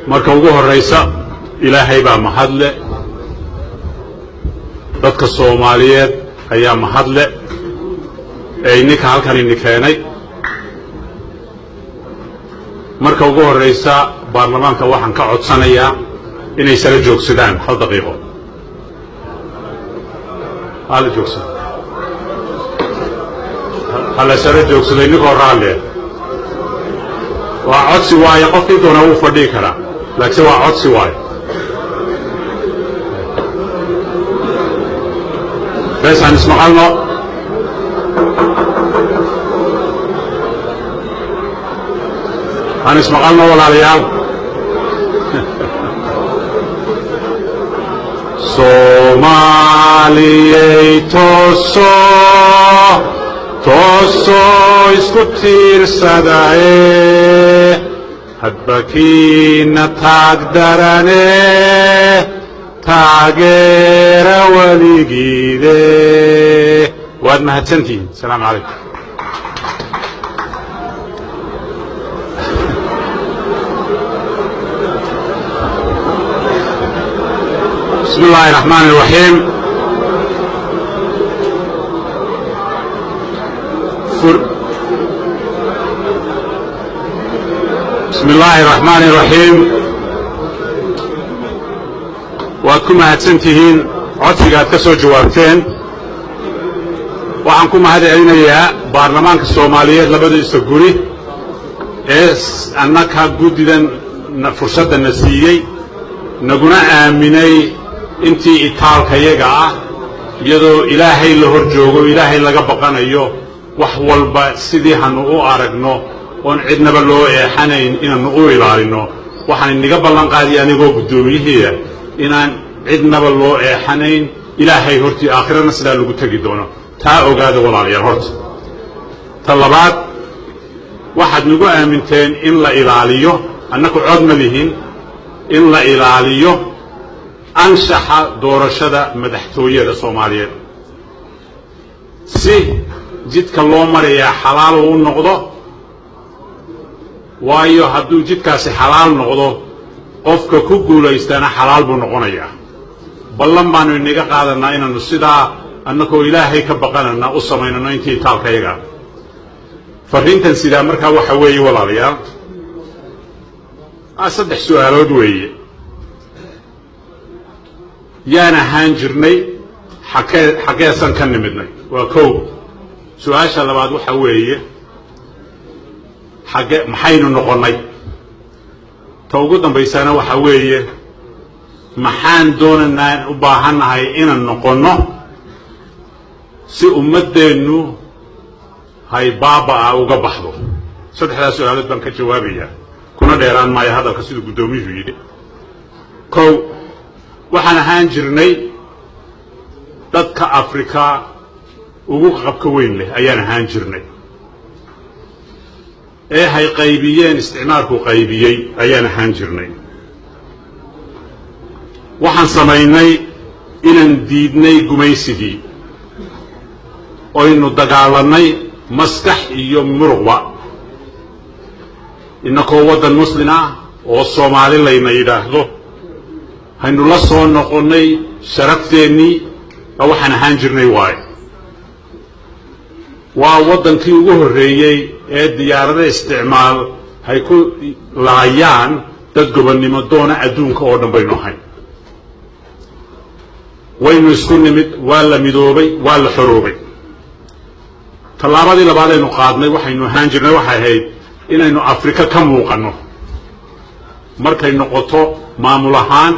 marka ugu horeysa ilaahay baa mahadle dadka Soomaaliyeed ayaa mahadle ee ninka halkan in keenay marka ugu horeysa baarlamaanka waxaan ka codsanayaa inay sala joogsadaan hal daqiiqo hal joogsan hal sala joogsaday ninkoo raale waa codsi waaye qofkii doona uu fadhii karaa laakiin waa codsi waaye بس هنسمع لنا ولا ريال Somaliye toso iskutir sadae hadbakina tagdarane taageera waligiide waad mahadsantihiin السلام عليكم بسم الله الرحمن الرحيم بسم الله الرحمن الرحيم waad ku mahadsantihiin codsiga aad ka soo jawaabteen waxaan ku mahadcelinayaa baarlamaanka Soomaaliyeed labadiisa guri ee annaka gudidan fursadana siiyay naguna aaminay intii itaalkayaga ah iyadoo ilaahay la hor joogo ilaahay laga baqanayo wax walba sidii hanu u aragno oon cidnaba loo eexanayn inaanu u ilaalino waxaan inaga ballan qaadiyaa anigoo guddoomiyaha inaan cidnaba loo eexanayn ilaahay hortii aakhirana sidaa lagu tagi doono taa ogaada walaalayaal horta ta labaad waxaad nagu aaminteen in la ilaaliyo annagu cod ma lihin in la ilaaliyo anshaxa doorashada madaxtooyada Soomaaliyeed si jidka loo marayaa xalaal uu noqdo waayo hadduu jidkaasi xalaal noqdo qofka ku guulaystana xalaal buu noqonayaa ballan baanu inaga qaadanaa inaanu sidaa annagoo ilaahay ka baqanana u samaynano intii taalkayaga fariintan sidaa markaa waxa weeye walaalayaal saddex su'aalood weeye yaan ahaan jirnay xageesan ka nimidnay waa kow su'aasha labaad waxa weeye maxaynu noqonnay ta ugu dambaysana waxa weeye maxaan doonaynaa u baahannahay inaan noqonno si ummadeennu hay baabaa uga baxdo saddexdaas su'aalood baan ka jawaabayaa kuna dheeraan maayo hadalka siduu guddoomiyuhu yidhi kow waxaan ahaan jirnay dadka Afrika ugu qabka weyn leh ayaan ahaan jirnay ee hay qaybiyeen isticmaalku qaybiyey ayaan ahaan jirnay waxaan samaynay inaan diidnay gumaysigii oynu dagaalanay maskax iyo muruqba inakoo waddan muslim ah oo Soomaali layna yidhaahdo haynu la soo noqonnay sharafteenii waxaan ahaan jirnay waaye waa waddankii ugu horreeyey ee diyaarada isticmaal hay ku laayaan dad gobonnimo doona adduunka oo dhan baynu ahayn waynu isku nimid waa la midoobay waa la xoroobay tallaabadii labaad aynu qaadnay waxaynu ahaan jirnay waxay ahayd inaynu Afrika ka muuqanno markay noqoto maamul ahaan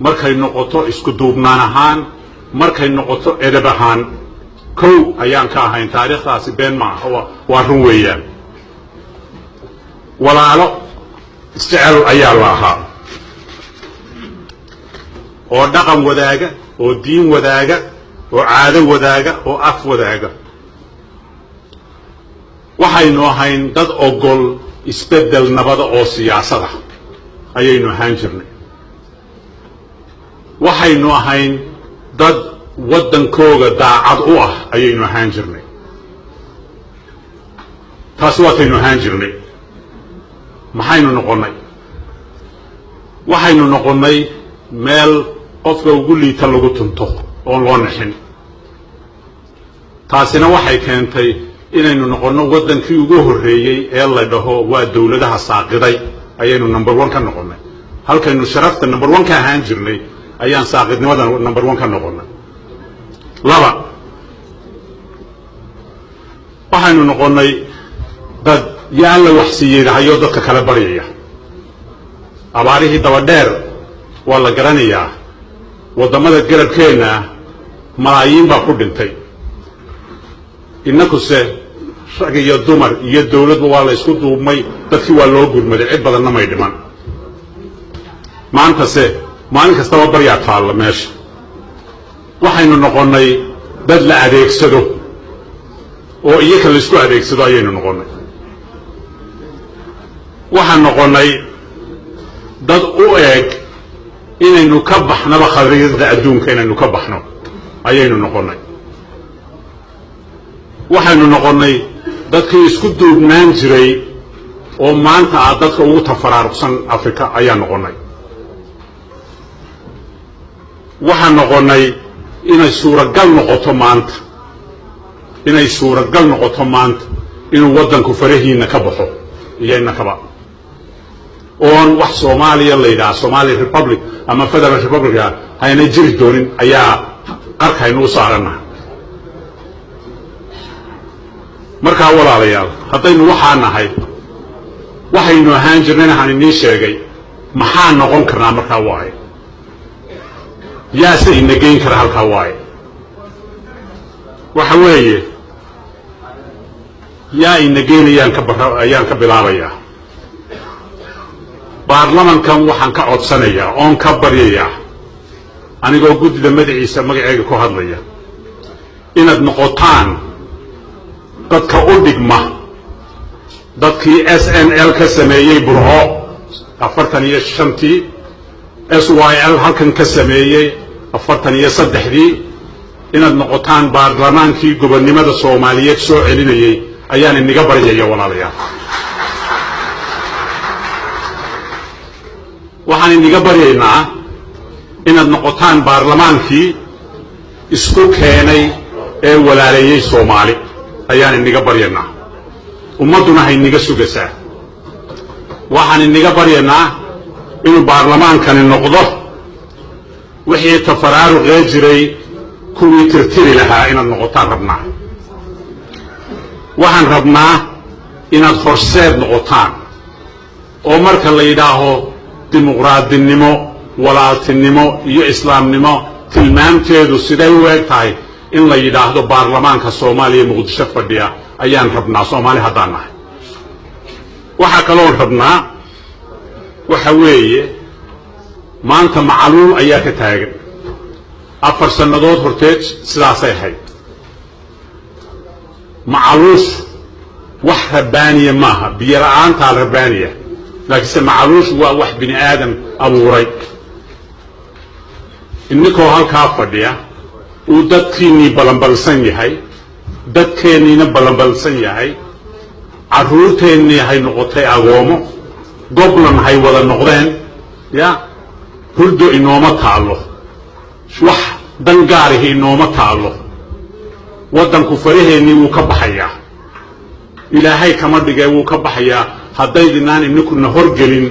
markay noqoto isku duubnaan ahaan markay noqoto edeb ahaan kow ayaan ka ahayn taariikhdaasi been ma aha waa run weeyaan walaalo isjecel ayaa la ahaa oo dhaqan wadaaga oo diin wadaaga oo caado wadaaga oo af wadaaga waxaynu ahayn dad ogol isbedel nabada oo siyaasada ayaynu ahaan jirnay waxaynu ahayn dad waddankooga daacad u ah ayaynu ahaan jirnay taas waataynu ahaan jirnay maxaynu noqonnay waxaynu noqonnay meel qofka ugu liita lagu tunto oon loo nixin taasina waxay keentay inaynu noqonno waddankii ugu horreeyey ee la dhaho waa dawladaha saaqiday ayaynu number 1 ka noqonnay halkaynu sharafta number 1 ka ahaan jirnay ayaan saaqidnimada number 1 ka noqonnay laba waxaynu noqonnay dad yaa la waxsiiyeynahayo dadka kala baryaya abaarihii dabadheer waa la garanayaa waddamada garabkeenna malaayiin baa ku dhintay innakuse rag iyo dumar iyo dawladba waa la isku duubmay dadkii waa loo gurmaday cid badanna may dhiman maantase maalin kastaba baryaa taalla meesha waxaynu noqonnay dad la adeegsado oo iyaka la isku adeegsado ayaynu noqonnay waxaan noqonnay dad u eeg inaynu ka baxnaba khariidada adduunka inaynu ka baxno ayaynu noqonnay waxaynu noqonnay dadkii isku duubnaan jiray oo maanta ah dadka ugu tafaraaruqsan afrika ayaan noqonnay waxaan noqonnay inay suuragal noqoto maanta inuu waddanku farahiinna ka baxo iyo innakaba oon wax soomaaliya la yidhaha Somali Republic ama Federal Republic hayna jiri doonin ayaa qarkaynu u saarannahay markaa walaalayaal haddaynu waxaa nahay waxaynu ahaan jirnayna aan inii sheegay maxaa noqon karnaa markaa waaye yaase ina geyn kara halkaa waaye waxa weeye yaa ina geynayaan ayaan ka bilaabayaa baarlamankan waxaan ka codsanayaa oon ka baryayaa anigoo guddida magaceega ku hadlaya inaad noqotaan dadka u dhigma dadkii SNL ka sameeyey burco 45tii SYL halkan ka sameeyey 43dii inaad noqotaan baarlamaankii gobonnimada Soomaaliyeed soo celinayay ayaan inaga baryaya walaalayaal waxaan inaga baryaynaa inaad noqotaan baarlamaankii isku keenay ee walaaleeyay Soomaali ayaan inaga baryaynaa ummaduna hay inaga sugaysaa waxaan inaga baryaynaa inuu baarlamaankani noqdo wixii tafaraaruqee jiray kuwii tirtiri lahaa inaad noqotaan rabnaa waxaan rabnaa inaad horseed noqotaan oo marka la yidhaaho dimuqraadinimo walaaltinimo iyo islaamnimo tilmaamteedu siday u eg tahay in la yidhaahdo baarlamaanka Soomaaliya Muqdisho fadhiya ayaan rabnaa Soomaali haddaan nahay waxa kaloon rabnaa waxa weeye maanta macaluul ayaa ka taagan 4 sannadood horteed sidaasay ahayd macaluush wax rabbaaniya maaha biyo la'aantaa rabbaaniya laakiinse macaluush waa wax bini aadam abuuray innikoo halkaa fadhiya uu dadkiinnii balanbalsan yahay dadkeenniina balanbalsan yahay carruurteennii hay noqotay agoomo goblan hay wada noqdeen ya hurdo inooma taallo wax dan gaarihi inooma taallo waddanku faraheennii wuu ka baxayaa ilaahay kama dhigay wuu ka baxayaa haddaydinaan inninkuna horgelin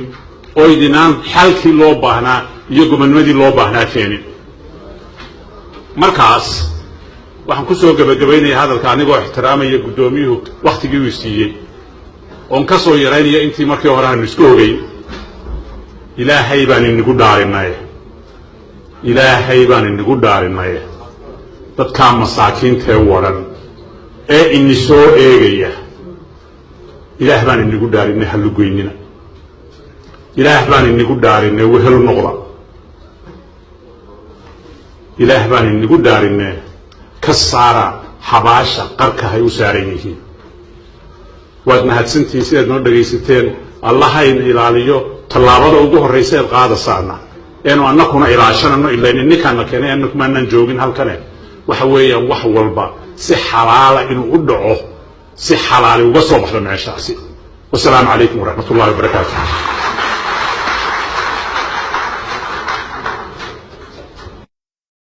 oo idinaan xalkii loo baahnaa iyo gobonnimadii loo baahnaa keenin markaas waxaan ku soo gabagabaynayaa hadalka anigoo ixtiraamaya guddoomiyuhu wakhtigii uu siiyey oon ka soo yaraynaya intii markii hore aanu isku ogeyn ilaahay baan inagu dhaarinay dadkaa masaakiintee waran ee ini soo eegaya ilaah baan inagu dhaarinay hallugoynina ilaah baan inagu dhaarinay wehel noqda ilaah baan inagu dhaarinay ka saara xabaasha qarkahay u saaran yihiin waad mahadsantihiin sidaad noo dhagaysateen allahayna ilaaliyo tallaabada ugu horraysa eed qaadasaana eenu annakuna ilaashanano ilayn ninkaana keenay annakumaanaan joogin halkane waxa weeyaan wax walba si xalaala inuu u dhaco si xalaali uga soo baxdo meeshaasi wasalaamu calaykum waraxmatullahi wabarakaatuh